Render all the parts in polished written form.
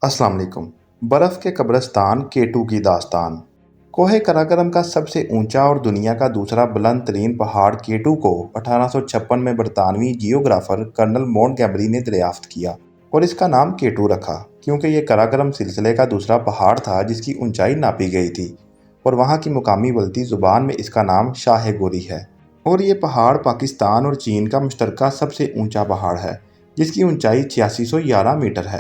अस्सलाम वालेकुम। बर्फ़ के कब्रिस्तान K2 की दास्तान। कोहे कराकोरम का सबसे ऊंचा और दुनिया का दूसरा बुलंद तरीन पहाड़ K2 को 1856 में बरतानवी जियोग्राफर कर्नल मोंटगोमरी ने दरियाफ्त किया और इसका नाम K2 रखा, क्योंकि ये कराकोरम सिलसिले का दूसरा पहाड़ था जिसकी ऊंचाई नापी गई थी और वहाँ की मुकामी बल्ती ज़ुबान में इसका नाम शाह गोरी है। और ये पहाड़ पाकिस्तान और चीन का मुश्तरका सबसे ऊंचा पहाड़ है, जिसकी ऊंचाई 8611 मीटर है।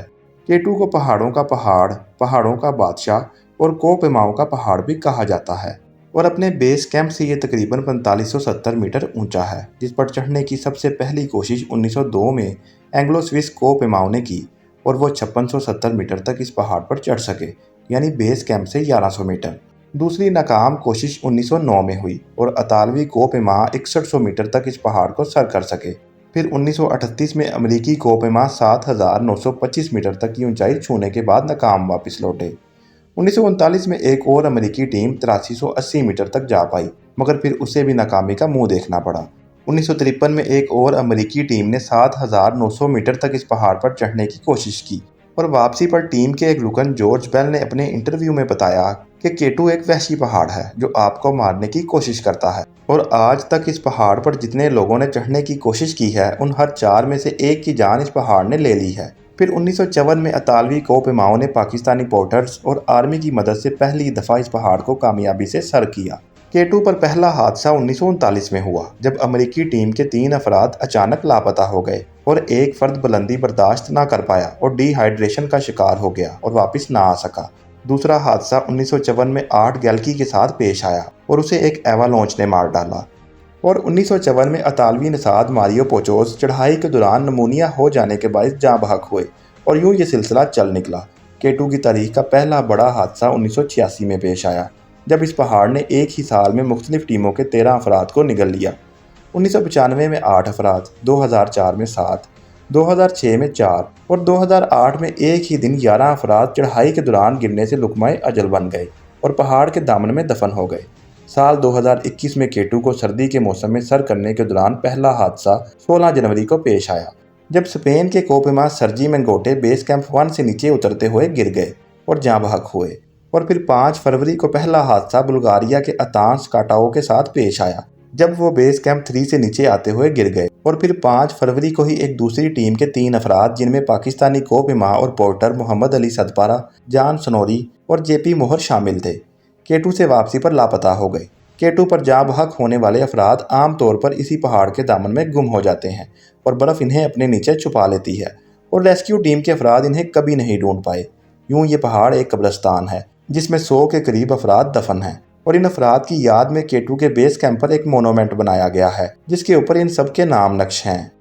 K2 को पहाड़ों का पहाड़, पहाड़ों का बादशाह और कोह-ए-माओ का पहाड़ भी कहा जाता है और अपने बेस कैंप से ये तकरीबन 4570 मीटर ऊंचा है, जिस पर चढ़ने की सबसे पहली कोशिश 1902 में एंग्लो स्विस कोह-ए-माओ ने की और वो 5670 मीटर तक इस पहाड़ पर चढ़ सके, यानी बेस कैंप से 1100 मीटर। दूसरी नाकाम कोशिश 1909 में हुई और इतालवी कोह-ए-माओ 6100 मीटर तक इस पहाड़ को सर कर सके। फिर 1938 में अमेरिकी कोह-ए-माओ 7925 मीटर तक की ऊंचाई छूने के बाद नाकाम वापस लौटे। 1939 में एक और अमेरिकी टीम 8380 मीटर तक जा पाई, मगर फिर उसे भी नाकामी का मुंह देखना पड़ा। 1953 में एक और अमेरिकी टीम ने 7900 मीटर तक इस पहाड़ पर चढ़ने की कोशिश की और वापसी पर टीम के एक रुकन जॉर्ज बेल ने अपने इंटरव्यू में बताया कि K2 एक वहशी पहाड़ है जो आपको मारने की कोशिश करता है और आज तक इस पहाड़ पर जितने लोगों ने चढ़ने की कोशिश की है उन हर 4 में से एक की जान इस पहाड़ ने ले ली है। फिर 1954 में इतालवी कोह-ए-माओ ने पाकिस्तानी पोर्टर्स और आर्मी की मदद से पहली दफ़ा इस पहाड़ को कामयाबी से सर किया। K2 पर पहला हादसा 1939 में हुआ, जब अमेरिकी टीम के 3 अफराद अचानक लापता हो गए और एक फर्द बुलंदी बर्दाश्त ना कर पाया और डिहाइड्रेशन का शिकार हो गया और वापस ना आ सका। दूसरा हादसा 1954 में आर्ट गैल्की के साथ पेश आया और उसे एक एवालांच ने मार डाला। और 1954 में इतालवी नसाद मारियो पोचोस चढ़ाई के दौरान नमूनिया हो जाने के बायस जाँ बहक हुए और यूं ये सिलसिला चल निकला। K2 की तारीख का पहला बड़ा हादसा 1986 में पेश आया, जब इस पहाड़ ने एक ही साल में मुख्तलिफ टीमों के 13 अफराद को निगल लिया। 1995 में 8 अफराद, 2004 में 7, 2006 में 4 और 2008 में एक ही दिन 11 अफराद चढ़ाई के दौरान गिरने से लुकमाए अजल बन गए और पहाड़ के दामन में दफन हो गए। साल 2021 में K2 को सर्दी के मौसम में सर करने के दौरान पहला हादसा 16 जनवरी को पेश आया, जब स्पेन के कोह-ए-माओ सर्जी मेंगोटे बेस कैंप 1 से नीचे उतरते हुए गिर गए और जाँ बहक हुए। और फिर 5 फरवरी को पहला हादसा बुल्गारिया के अतांस काटाओ के साथ पेश आया, जब वो बेस कैंप 3 से नीचे आते हुए गिर गए। और फिर 5 फरवरी को ही एक दूसरी टीम के 3 अफराद, जिनमें पाकिस्तानी कोह-ए-माओ और पोर्टर मोहम्मद अली सदपारा, जान सनोरी और JP मोहर शामिल थे, K2 से वापसी पर लापता हो गए। K2 पर जाँ बहक होने वाले अफराद आम तौर पर इसी पहाड़ के दामन में गुम हो जाते हैं और बर्फ़ इन्हें अपने नीचे छुपा लेती है और रेस्क्यू टीम के अफराद इन्हें कभी नहीं ढूंढ पाए। यूं ये पहाड़ एक कब्रिस्तान है जिसमें 100 के करीब अफराद दफन हैं और इन अफराद की याद में K2 के बेस कैंप पर एक मोनूमेंट बनाया गया है, जिसके ऊपर इन सब के नाम नक्श हैं।